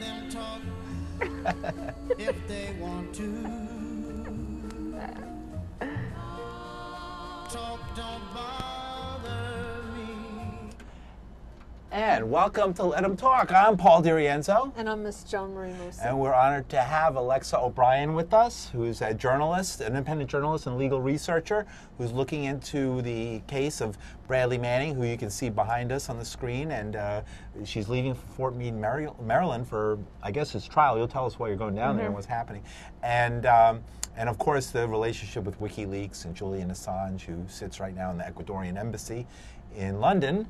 them talk if they want to. Talk don't bother me. And welcome to Let 'em Talk. I'm Paul DiRienzo. And I'm Miss Joan Marie Musa. And we're honored to have Alexa O'Brien with us, who's a journalist, an independent journalist and legal researcher, who's looking into the case of Bradley Manning, who you can see behind us on the screen. And she's leaving for Fort Meade, Maryland for, I guess, his trial. You'll tell us why you're going down there and what's happening. And of course, the relationship with WikiLeaks and Julian Assange, who sits right now in the Ecuadorian embassy in London,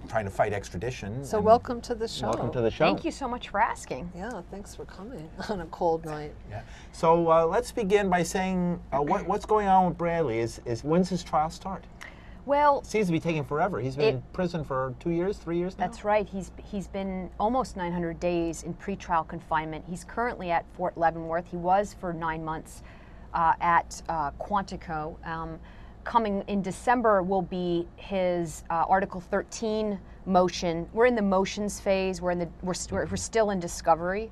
trying to fight extradition. So welcome to the show. Welcome to the show. Thank you so much for asking. Yeah, thanks for coming on a cold night. Yeah. So let's begin by saying what's going on with Bradley. Is when's his trial start? Well, It seems to be taking forever. He's been in prison for 2 years, 3 years now? that's right. He's been almost 900 days in pretrial confinement. He's currently at Fort Leavenworth. He was for 9 months at Quantico. Coming in December will be his Article 13 motion. We're in the motions phase. We're still in discovery.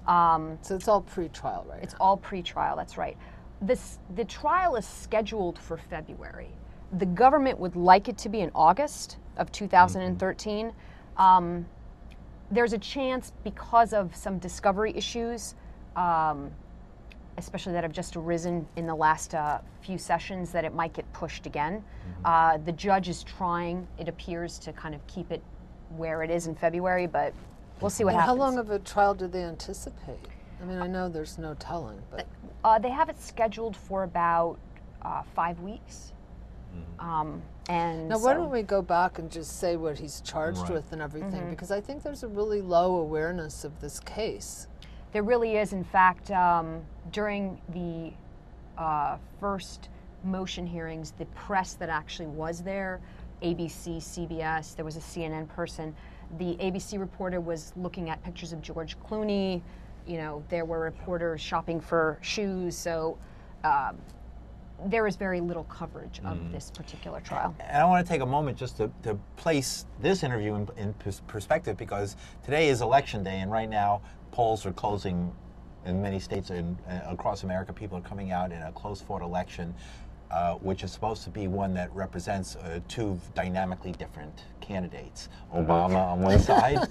So it's all pre-trial, right? It's all pre-trial. That's right. The trial is scheduled for February. The government would like it to be in August of 2013. There's a chance, because of some discovery issues, especially that have just arisen in the last few sessions, that it might get pushed again. The judge is trying, it appears, to kind of keep it where it is in February, but we'll see what happens. How long of a trial do they anticipate? I mean, I know there's no telling, but they have it scheduled for about 5 weeks. And now, why don't we go back and just say what he's charged with and everything? Because I think there's a really low awareness of this case. There really is. In fact, during the first motion hearings, the press that actually was there, ABC, CBS, there was a CNN person, the ABC reporter was looking at pictures of George Clooney. You know, there were reporters shopping for shoes. So there is very little coverage of this particular trial. And I want to take a moment just to place this interview in perspective, because today is election day, and right now polls are closing in many states and across America. People are coming out in a close-fought election, which is supposed to be one that represents two dynamically different candidates. Obama on one side,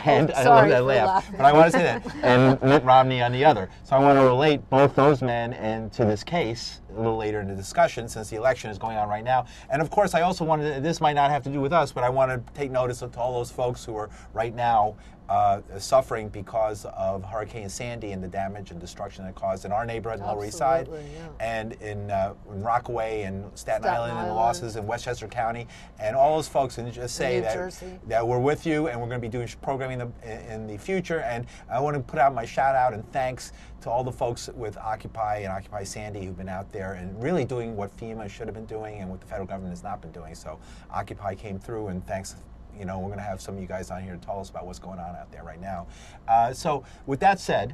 and I love that laugh, but I want to say that, and Mitt Romney on the other. So I want to relate both those men and to this case a little later in the discussion, since the election is going on right now. And of course, I also wanted, this might not have to do with us, but I want to take notice of all those folks who are right now suffering because of Hurricane Sandy and the damage and destruction it caused in our neighborhood in Lower East Side, and in Rockaway and Staten Island, and the losses in Westchester County, and all those folks. And just say that we're with you, and we're going to be doing programming in the future. And I want to put out my shout out and thanks to all the folks with Occupy and Occupy Sandy who've been out there and really doing what FEMA should have been doing and what the federal government has not been doing. So Occupy came through, and thanks. You know, we're going to have some of you guys on here to tell us about what's going on out there right now. So with that said,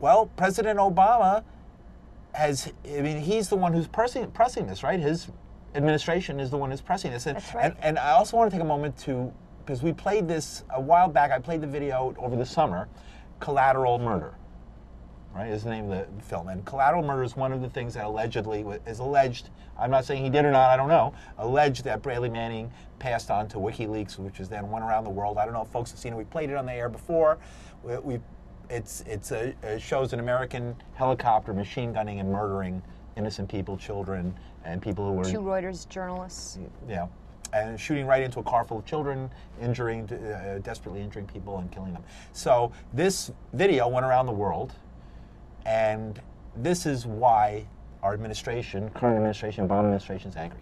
well, President Obama he's the one who's pressing this, right? His administration is the one who's pressing this. And, That's right. And I also want to take a moment because we played this a while back. I played the video over the summer, Collateral Murder, right, is the name of the film. And Collateral Murder is one of the things that is alleged, I'm not saying he did or not, I don't know, alleged that Bradley Manning passed on to WikiLeaks, which was then went around the world. I don't know if folks have seen it. We played it on the air before. It shows an American helicopter machine gunning and murdering innocent people, children, and people who were... 2 Reuters journalists. Yeah. And shooting right into a car full of children, desperately injuring people and killing them. So this video went around the world, and this is why our administration, current administration, Obama administration, is angry.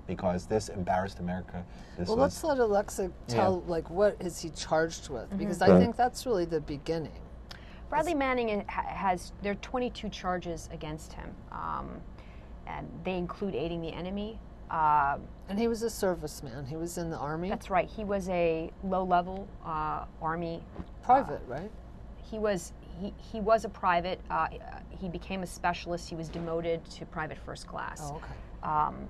Because this embarrassed America. Let's let Alexa tell, what is he charged with? Because I think that's really the beginning. Bradley Manning there are 22 charges against him, and they include aiding the enemy. And he was a serviceman. He was in the Army? That's right. He was a low-level Army. Private, right? He was a private. He became a specialist. He was demoted to private first class. Oh, okay.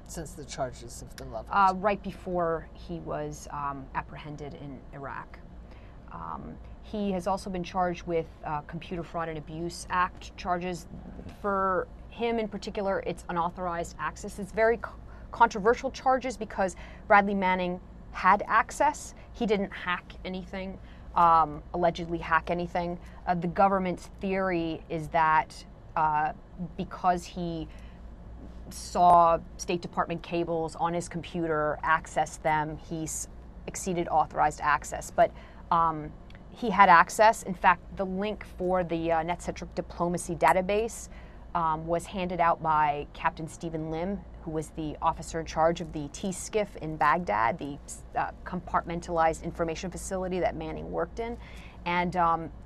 Since the charges have been leveled. Right before he was apprehended in Iraq. He has also been charged with Computer Fraud and Abuse Act charges. For him in particular, it's unauthorized access. It's very controversial charges because Bradley Manning had access. He didn't hack anything, allegedly hack anything. The government's theory is that because he saw State Department cables on his computer, accessed them, he's exceeded authorized access. But he had access. In fact, the link for the net-centric diplomacy database was handed out by Captain Stephen Lim, who was the officer in charge of the T-SCIF in Baghdad, the compartmentalized information facility that Manning worked in. And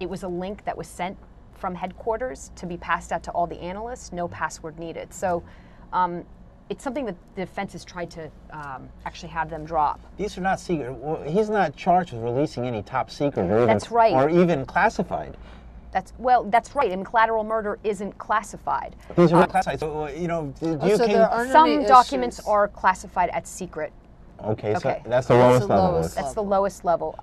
it was a link that was sent from headquarters to be passed out to all the analysts, no password needed. So it's something that the defense has tried to actually have them drop. These are not secret. Well, he's not charged with releasing any top secret or even, That's right. or even classified. That's right. And collateral murder isn't classified. These are not classified. So, do you so there aren't Some any documents issues. are classified as secret. Okay, so Okay. that's the lowest the level. lowest. That's the lowest level.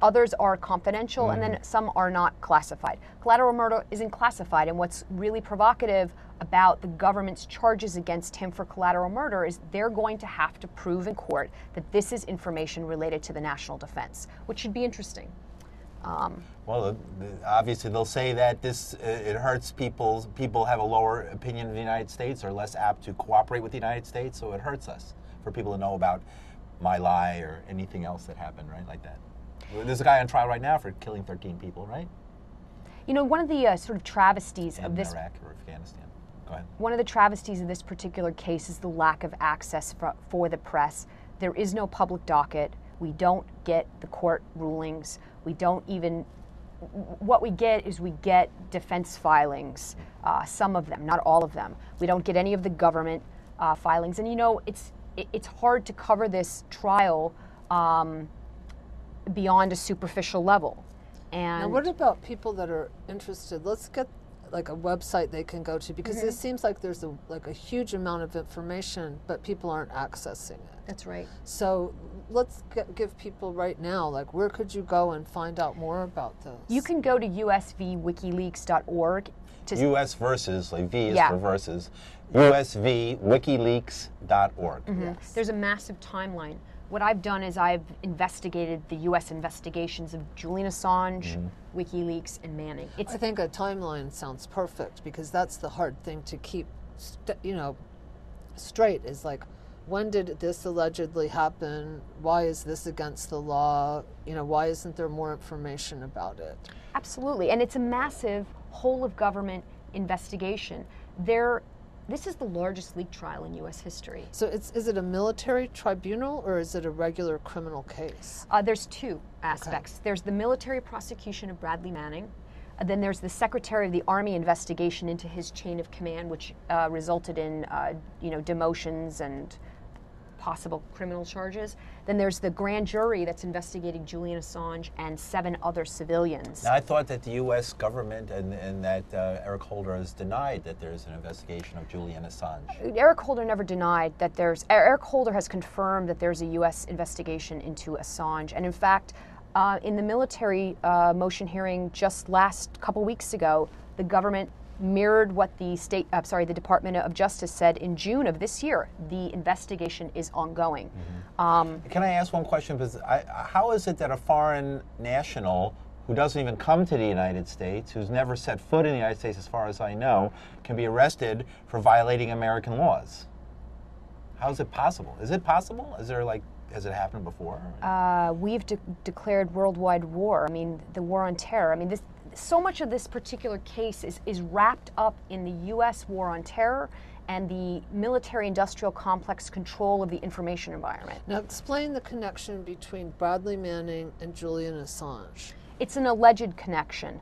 Others are confidential, and then some are not classified. Collateral murder isn't classified, and what's really provocative about the government's charges against him for collateral murder is they're going to have to prove in court that this is information related to the national defense, which should be interesting. Well, obviously they'll say that it hurts people. People have a lower opinion of the United States, are less apt to cooperate with the United States, so it hurts us for people to know about my lie or anything else that happened, right, like that. There's a guy on trial right now for killing 13 people, right? One of the sort of travesties In of this Iraq or Afghanistan. Go ahead. One of the travesties of this particular case is the lack of access for the press. There is no public docket. We don't get the court rulings. We don't even. What we get is we get defense filings, some of them, not all of them. We don't get any of the government filings, and it's hard to cover this trial beyond a superficial level. And Now, what about people that are interested? Let's get like a website they can go to, because it seems like there's a huge amount of information, but people aren't accessing it. That's right. So let's give people right now, like, where could you go and find out more about this? You can go to usvwikileaks.org. U.S. versus, like V is Yeah. for versus, usvwikileaks.org. Yes. There's a massive timeline. What I've done is I've investigated the U.S. investigations of Julian Assange, WikiLeaks, and Manning. I think a timeline sounds perfect, because that's the hard thing to keep, straight. Is like, when did this allegedly happen? Why is this against the law? Why isn't there more information about it? Absolutely, and it's a massive whole of government investigation. This is the largest leak trial in U.S. history. So is it a military tribunal, or is it a regular criminal case? There's two aspects. Okay. There's the military prosecution of Bradley Manning. Then there's the Secretary of the Army investigation into his chain of command, which resulted in demotions and possible criminal charges. Then there's the grand jury that's investigating Julian Assange and 7 other civilians. Now, I thought that the U.S. government and that Eric Holder has denied that there's an investigation of Julian Assange. Eric Holder never denied that Eric Holder has confirmed that there's a U.S. investigation into Assange. And in fact, in the military motion hearing just last couple weeks ago, the government mirrored what the Department of Justice said in June of this year. The investigation is ongoing. Can I ask one question? Because how is it that a foreign national who doesn't even come to the United States, who's never set foot in the United States as far as I know, can be arrested for violating American laws? How is it possible? Is it possible? Has it happened before? We've declared worldwide war. I mean, the war on terror. I mean, so much of this particular case is wrapped up in the U.S. war on terror and the military-industrial complex control of the information environment. Now, explain the connection between Bradley Manning and Julian Assange. It's an alleged connection.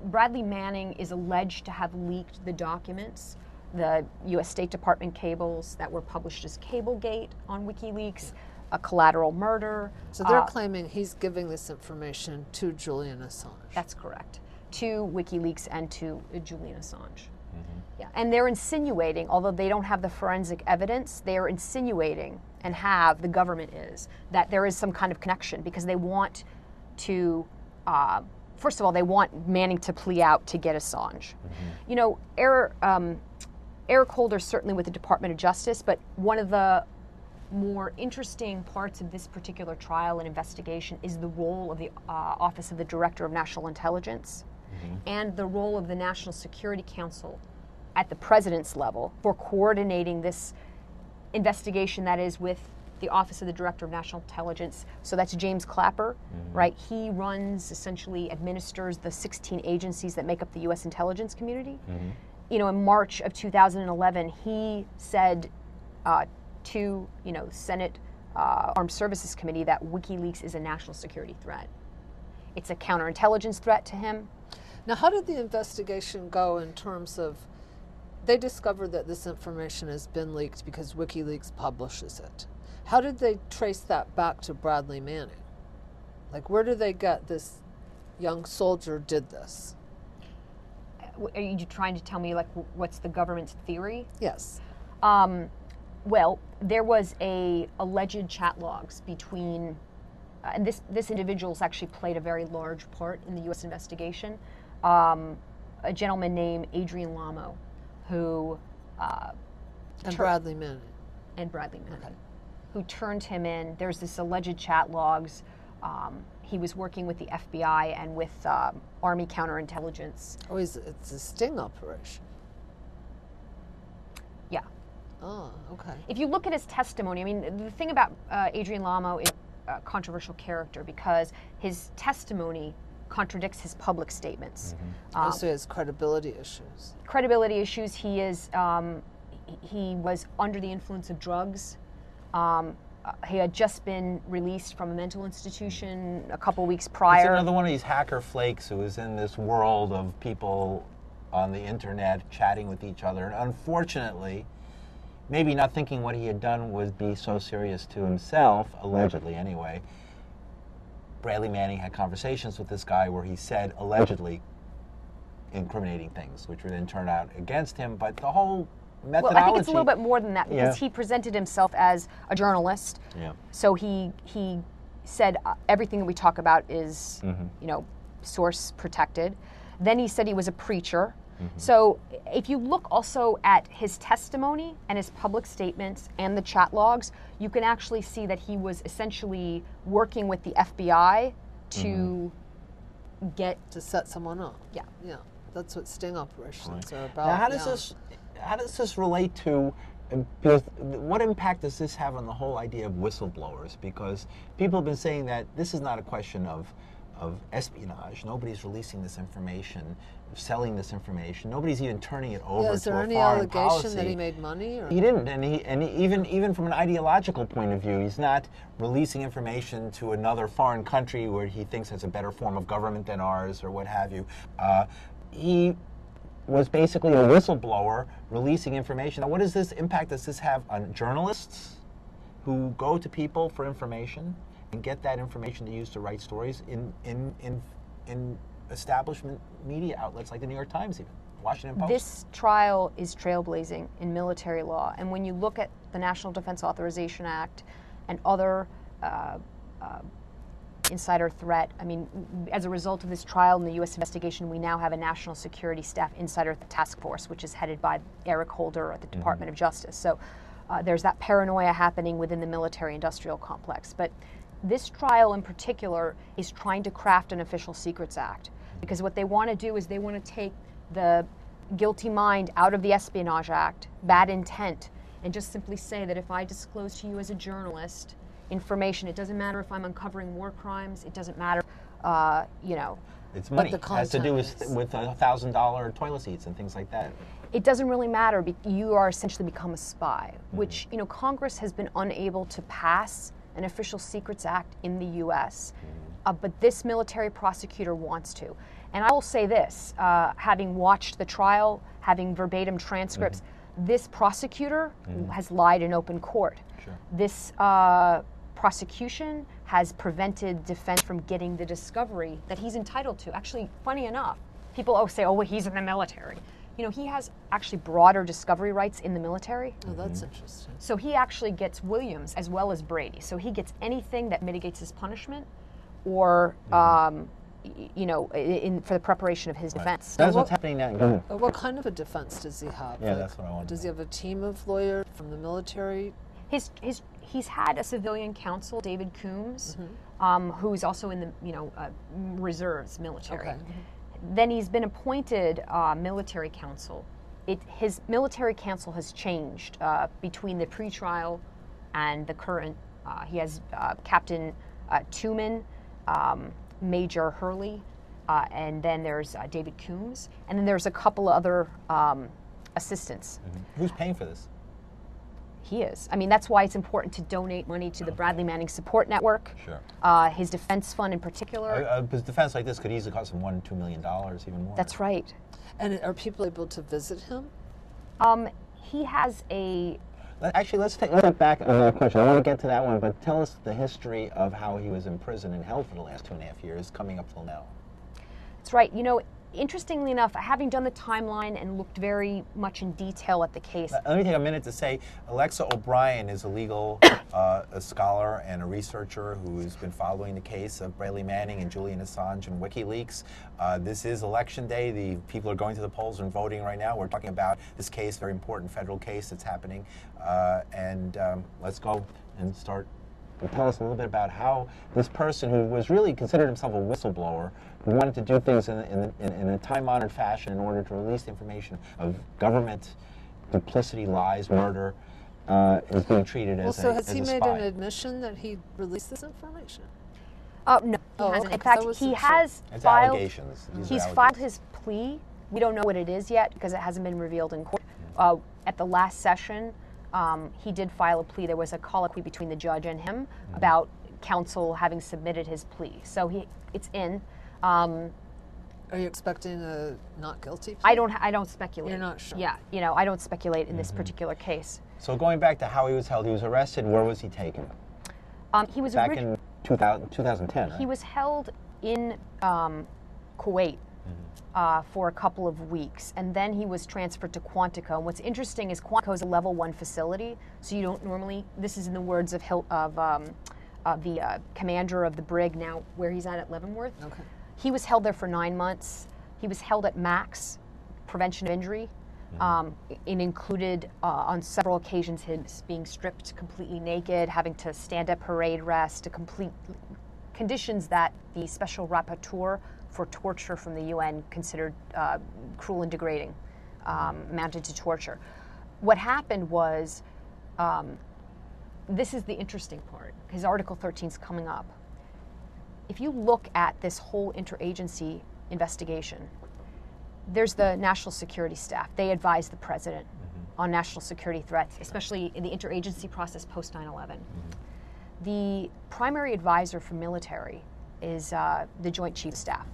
Bradley Manning is alleged to have leaked the documents, the U.S. State Department cables that were published as Cablegate on WikiLeaks, a collateral murder. So they're claiming he's giving this information to Julian Assange. That's correct. To WikiLeaks and to Julian Assange. Yeah. And they're insinuating, although they don't have the forensic evidence, they are insinuating, and the government is, that there is some kind of connection, because they want to, first of all, they want Manning to plea out to get Assange. You know, Eric Holder's certainly with the Department of Justice, but one of the more interesting parts of this particular trial and investigation is the role of the Office of the Director of National Intelligence and the role of the National Security Council at the president's level for coordinating this investigation that is with the Office of the Director of National Intelligence. So that's James Clapper, right? He runs, essentially administers the 16 agencies that make up the U.S. intelligence community. You know, in March of 2011, he said to, you know, Senate Armed Services Committee that WikiLeaks is a national security threat. It's a counterintelligence threat to him. Now, how did the investigation go in terms of, they discovered that this information has been leaked because WikiLeaks publishes it. How did they trace that back to Bradley Manning? Like, where do they get this young soldier did this? Are you trying to tell me, like, what's the government's theory? Yes. Well, there was a alleged chat logs between, and this individual's actually played a very large part in the U.S. investigation. A gentleman named Adrian Lamo, who And Bradley Manning. Okay. Who turned him in. There's this alleged chat logs. He was working with the FBI and with Army counterintelligence. Oh, it's a sting operation. Yeah. Oh, okay. If you look at his testimony, I mean, the thing about Adrian Lamo is a controversial character because his testimony contradicts his public statements. So he has credibility issues. Credibility issues. He is. He was under the influence of drugs. He had just been released from a mental institution a couple weeks prior. He's another one of these hacker flakes who is in this world of people on the internet chatting with each other. And unfortunately, maybe not thinking what he had done would be so serious to himself, allegedly anyway, Bradley Manning had conversations with this guy where he said allegedly incriminating things, which would then turn out against him. But the whole methodology... Well, I think it's a little bit more than that because he presented himself as a journalist. Yeah. So he said everything that we talk about is, you know, source protected. Then he said he was a preacher. So if you look also at his testimony and his public statements and the chat logs, you can actually see that he was essentially working with the FBI to get... To set someone up. Yeah. Yeah. That's what sting operations are about. Now, how does this relate to... Because what impact does this have on the whole idea of whistleblowers? Because people have been saying that this is not a question of espionage. Nobody's releasing this information, selling this information. Nobody's even turning it over to a foreign policy. Is there any allegation that he made money? Or? He didn't, and even from an ideological point of view, he's not releasing information to another foreign country where he thinks has a better form of government than ours or what have you. He was basically a whistleblower releasing information. Now, what is this impact does this have on journalists who go to people for information and get that information to use to write stories in establishment media outlets like the New York Times, even Washington Post? This trial is trailblazing in military law, and when you look at the National Defense Authorization Act and other insider threat, I mean, as a result of this trial and the U.S. investigation, we now have a National Security Staff Insider Task Force, which is headed by Eric Holder at the Department of Justice. So there's that paranoia happening within the military-industrial complex. But this trial in particular is trying to craft an Official Secrets Act, because what they want to do is they want to take the guilty mind out of the Espionage Act, bad intent, and just simply say that if I disclose to you as a journalist information, it doesn't matter if I'm uncovering war crimes, it doesn't matter, you know. It's money. It has to do with is. $1,000 toilet seats and things like that. It doesn't really matter. You are essentially become a spy, which, you know, Congress has been unable to pass an Official Secrets Act in the U.S., but this military prosecutor wants to. And I will say this, having watched the trial, having verbatim transcripts, this prosecutor has lied in open court. Sure. This prosecution has prevented defense from getting the discovery that he's entitled to. Actually, funny enough, people say, oh, well, he's in the military. You know, he has actually broader discovery rights in the military. Oh, that's interesting. So he actually gets Williams as well as Brady. So he gets anything that mitigates his punishment, or for the preparation of his defense. That's what's happening now. Go ahead. What kind of a defense does he have? Yeah, that's what I want. Does he have a team of lawyers from the military? He's had a civilian counsel, David Coombs, who's also in the reserves military. Okay. Then he's been appointed military counsel. His military counsel has changed between the pretrial and the current. He has Captain Tuman, Major Hurley, and then there's David Coombs, and then there's a couple other assistants. Who's paying for this? He is. I mean, that's why it's important to donate money to the Bradley Manning Support Network. Sure. His defense fund in particular. A defense like this could easily cost him $1 to $2 million, even more. That's right. And are people able to visit him? He has a. Actually, let's get back on that question. I want to get to that one, but tell us the history of how he was in prison and held for the last 2.5 years, coming up till now. That's right. Interestingly enough, having done the timeline and looked very much in detail at the case. Let me take a minute to say, Alexa O'Brien is a legal a scholar and a researcher who's been following the case of Bradley Manning and Julian Assange and WikiLeaks. This is election day. The people are going to the polls and voting right now. We're talking about this case, very important federal case that's happening. Let's go and start. Tell us a little bit about how this person who was really considered himself a whistleblower, who wanted to do things in a time-honored fashion in order to release the information of government duplicity, lies, murder, is being treated as a spy. So has he made an admission that he released this information? No, he hasn't. Okay. In fact, he has filed. Allegations. He's filed his plea. We don't know what it is yet because it hasn't been revealed in court. At the last session, he did file a plea. There was a colloquy between the judge and him about counsel having submitted his plea. So it's in. Are you expecting a not guilty plea? I don't speculate. You're not sure? Yeah, I don't speculate in this particular case. So going back to how he was held, he was arrested. Where was he taken? He was back in 2010. He was held in Kuwait for a couple of weeks, and then he was transferred to Quantico. And what's interesting is Quantico is a level 1 facility, so you don't normally. This is in the words of the commander of the brig now, where he's at Leavenworth. Okay. He was held there for 9 months. He was held at max prevention of injury. It included on several occasions him being stripped completely naked, having to stand at parade rest, to complete conditions that the special rapporteur for torture from the UN considered cruel and degrading, amounted to torture. What happened was, this is the interesting part, because Article 13 is coming up. If you look at this whole interagency investigation, there's the national security staff. They advise the president on national security threats, especially in the interagency process post 9/11. The primary advisor for military is the Joint Chiefs of Staff.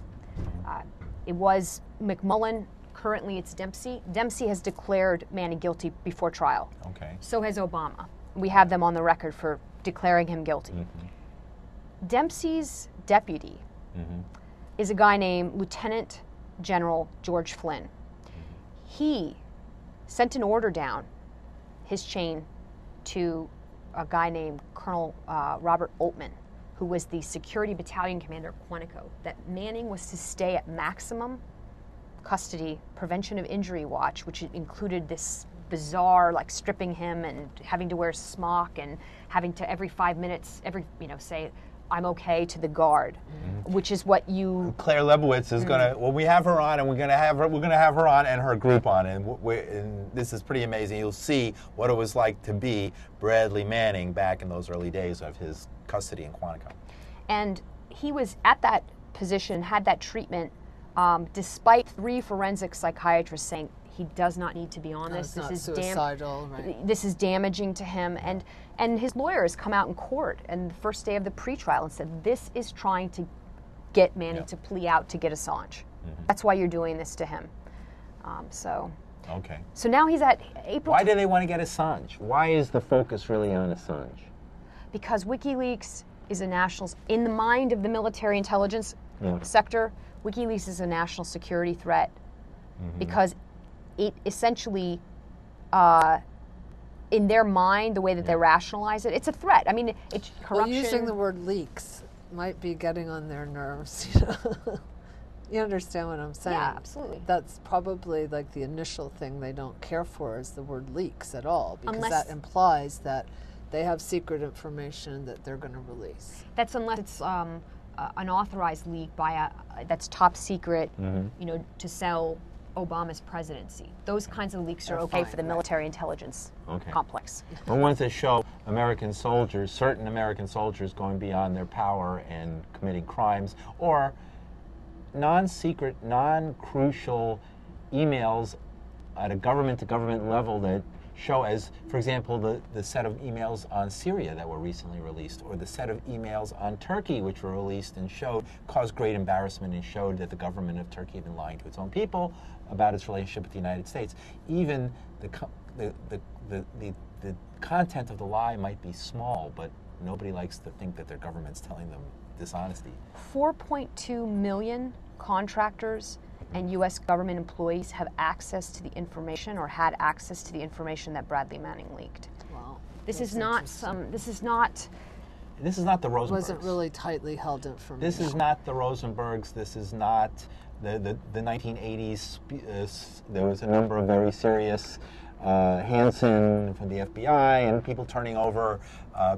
It was McMullen. Currently, it's Dempsey. Dempsey has declared Manning guilty before trial. Okay. So has Obama. We have them on the record for declaring him guilty. Dempsey's deputy is a guy named Lieutenant General George Flynn. He sent an order down his chain to a guy named Colonel Robert Altman, who was the security battalion commander of Quantico, that Manning was to stay at maximum custody, prevention of injury watch, which included this bizarre, like stripping him and having to wear a smock and having to every 5 minutes, say, I'm okay to the guard, which is what you. Claire Lebowitz is gonna. Well, we have her on, and we're gonna have her on and her group on, and this is pretty amazing. You'll see what it was like to be Bradley Manning back in those early days of his custody in Quantico. And he was at that position, had that treatment, despite 3 forensic psychiatrists saying he does not need to be on this. This is suicidal, right? This is damaging to him, and his lawyers come out in court and the first day of the pretrial and said this is trying to get Manning to plea out to get Assange. That's why you're doing this to him. Okay. So now he's at April. Why do they want to get Assange? Why is the focus really on Assange? Because WikiLeaks is a national, in the mind of the military intelligence sector, WikiLeaks is a national security threat because it essentially, in their mind, the way that they rationalize it, it's a threat. I mean, it's corruption. Well, using the word leaks might be getting on their nerves. You understand what I'm saying? Yeah, absolutely. That's probably like the initial thing they don't care for is the word leaks at all, because Unless- that implies that they have secret information that they're going to release. That's unless it's an authorized leak by that's top secret, to sell Obama's presidency. Those kinds of leaks are okay fine, for the military intelligence complex. We wanted to show American soldiers, certain American soldiers, going beyond their power and committing crimes, or non-secret, non-crucial emails at a government-to-government level that show, as, for example, the set of emails on Syria that were recently released, or the set of emails on Turkey which were released and caused great embarrassment and showed that the government of Turkey had been lying to its own people about its relationship with the United States. Even the content of the lie might be small, but nobody likes to think that their government's telling them dishonesty. 4.2 million contractors and U.S. government employees have access to the information, or had access to the information that Bradley Manning leaked. Wow. This is not the Rosenbergs. Wasn't really tightly held information. This is not the Rosenbergs. This is not the 1980s. There was a number of very serious Hansen from the FBI and people turning over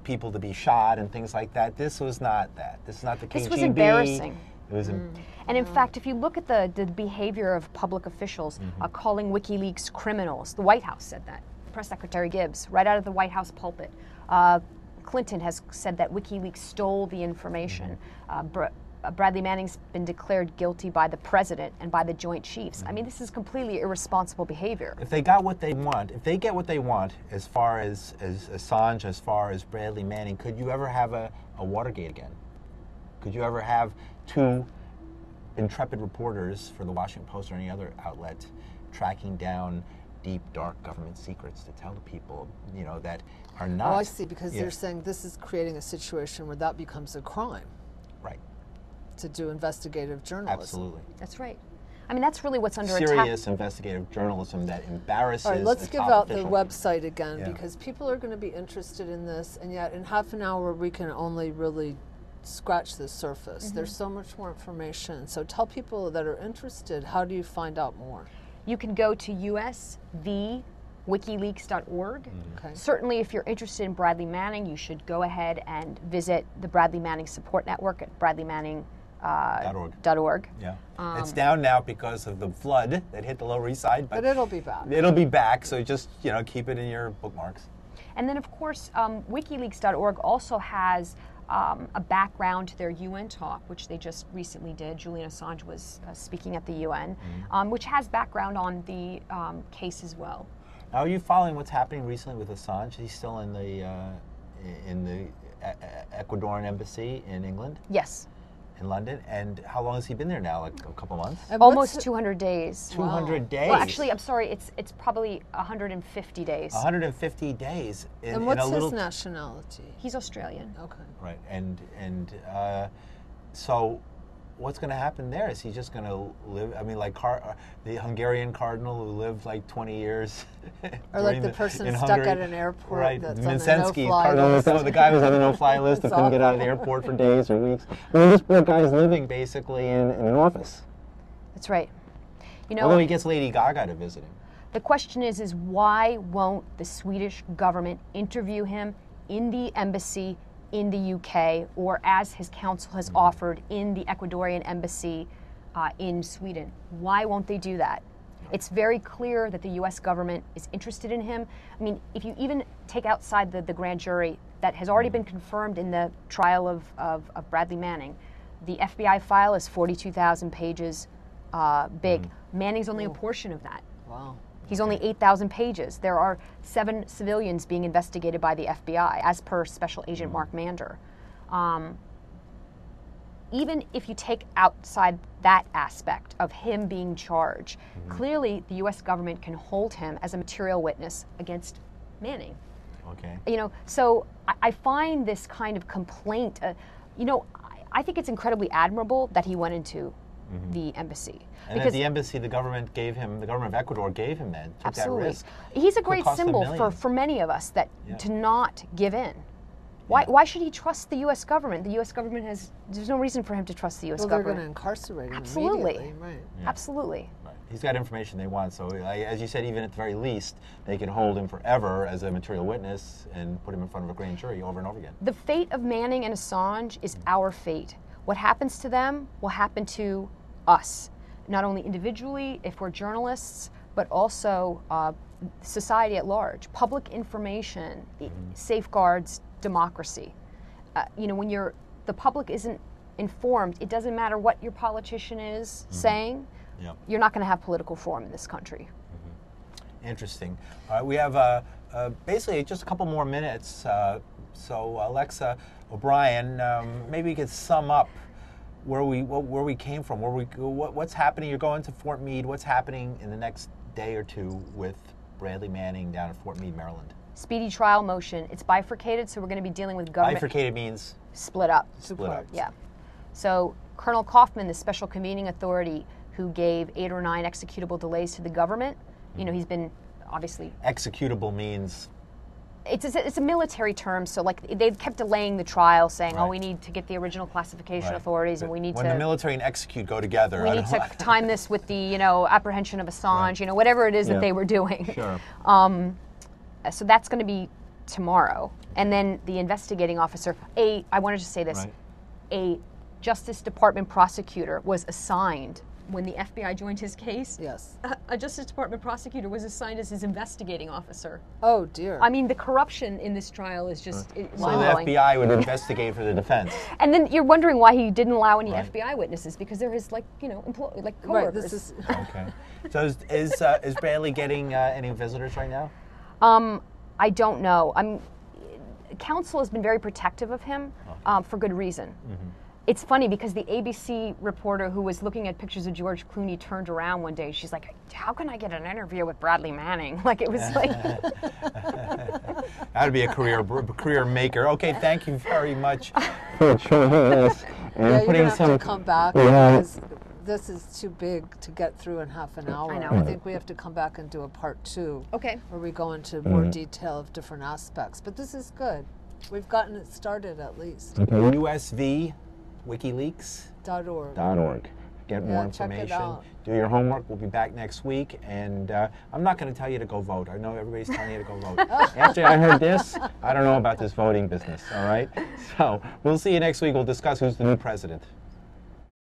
people to be shot and things like that. This was not that. This is not the KGB. This was embarrassing. It was And in fact, if you look at the behavior of public officials calling WikiLeaks criminals, the White House said that. Press Secretary Gibbs, right out of the White House pulpit. Clinton has said that WikiLeaks stole the information. Bradley Manning's been declared guilty by the president and by the Joint Chiefs. I mean, this is completely irresponsible behavior. If they got what they want, if they get what they want, as far as Assange, as far as Bradley Manning, could you ever have a Watergate again? Could you ever have two intrepid reporters for the Washington Post or any other outlet tracking down deep, dark government secrets to tell the people, that are not... Oh, I see, because they're saying this is creating a situation where that becomes a crime. Right. To do investigative journalism. Absolutely. That's right. I mean, that's really what's under attack. Serious investigative journalism that embarrasses All right, let's a give top out the official. website again, Yeah. because people are going to be interested in this, and yet in half an hour we can only really scratch the surface. There's so much more information. So tell people that are interested, how do you find out more? You can go to usthewikileaks.org. Okay. Certainly, if you're interested in Bradley Manning, you should go ahead and visit the Bradley Manning Support Network at bradleymanning.org. Yeah. It's down now because of the flood that hit the Lower East Side, But it'll be back. it'll be back, so just keep it in your bookmarks. And then, of course, WikiLeaks.org also has a background to their UN talk, which they just recently did. Julian Assange was speaking at the UN, which has background on the case as well. Now, are you following what's happening recently with Assange? He's still in the Ecuadorian embassy in England? Yes. In London. And how long has he been there now? Like a couple months? And Almost what's 200 days. 200 days? Well, actually, I'm sorry, it's probably 150 days. 150 days. And what's his nationality? He's Australian. Okay. Right. And so what's going to happen there? Is he just going to live, I mean, like the Hungarian cardinal who lived like 20 years? Or like the person stuck Hungary. at an airport Right. that's Mincenski, on the no-fly list. the guy who's on the no-fly list that couldn't get out of the airport for days or weeks. I mean, this poor guy's living basically in an office. That's right. Although he gets Lady Gaga to visit him. The question is why won't the Swedish government interview him in the embassy in the UK, or as his counsel has offered, in the Ecuadorian embassy in Sweden? Why won't they do that? It's very clear that the U.S. government is interested in him. I mean, if you even take outside the grand jury that has already been confirmed in the trial of Bradley Manning, the FBI file is 42,000 pages big. Manning's only a portion of that. Wow. He's only 8,000 pages. There are 7 civilians being investigated by the FBI, as per Special Agent Mark Mander. Even if you take outside that aspect of him being charged, clearly the U.S. government can hold him as a material witness against Manning. Okay. So I find this kind of complaint, I think it's incredibly admirable that he went into the embassy. And at the embassy, the government of Ecuador gave him that, took Absolutely. that risk. He's a great cost them symbol millions. for many of us that to not give in. Why should he trust the U.S. government? The U.S. government there's no reason for him to trust the U.S. Well, government. they're going to incarcerate him Absolutely. immediately, right? Yeah. Absolutely. Right. He's got information they want, so as you said, even at the very least, they can hold him forever as a material witness and put him in front of a grand jury over and over again. The fate of Manning and Assange is our fate. What happens to them will happen to us, not only individually, if we're journalists, but also society at large. Public information safeguards democracy. When the public isn't informed, it doesn't matter what your politician is saying. Yep. You're not going to have political reform in this country. Interesting. All right, we have basically just a couple more minutes. So Alexa O'Brien, maybe you could sum up where we came from, what's happening. You're going to Fort Meade. What's happening in the next day or two with Bradley Manning down at Fort Meade, Maryland? Speedy trial motion. It's bifurcated, so we're going to be dealing with government. Bifurcated means split up. Split up. Yeah. So Colonel Kaufman, the special convening authority who gave 8 or 9 executable delays to the government, he's been obviously... Executable means... It's a military term, so they've kept delaying the trial, saying, Right. we need to get the original classification Right. authorities, and we need when to... the military and execute go together. We need to time this with the, apprehension of Assange, Right. whatever it is Yeah. that they were doing. Sure. So that's going to be tomorrow. And then the investigating officer, I wanted to say this, Right. a Justice Department prosecutor was assigned when the FBI joined his case. Yes. A Justice Department prosecutor was assigned as his investigating officer. Oh, dear. I mean, the corruption in this trial is just So the mind-blowing. FBI would investigate for the defense. And then you're wondering why he didn't allow any Right. FBI witnesses, because they're his, coworkers. Right, this is... Okay. So is Bradley getting any visitors right now? I don't know. Counsel has been very protective of him for good reason. It's funny because the ABC reporter who was looking at pictures of George Clooney turned around one day. She's like, "How can I get an interview with Bradley Manning?" It was like... That'd be a career maker. Okay, thank you very much for joining us and Yeah, you're putting going to some... have to come back because this is too big to get through in half an hour. I know. I think we have to come back and do a part 2 Okay. where we go into more detail of different aspects. But this is good. We've gotten it started at least. USV WikiLeaks.org. .org. Get more check it information. out. Do your homework. We'll be back next week. And I'm not going to tell you to go vote. I know everybody's telling you to go vote. After I heard this, I don't know about this voting business, all right? So we'll see you next week. We'll discuss who's the new president.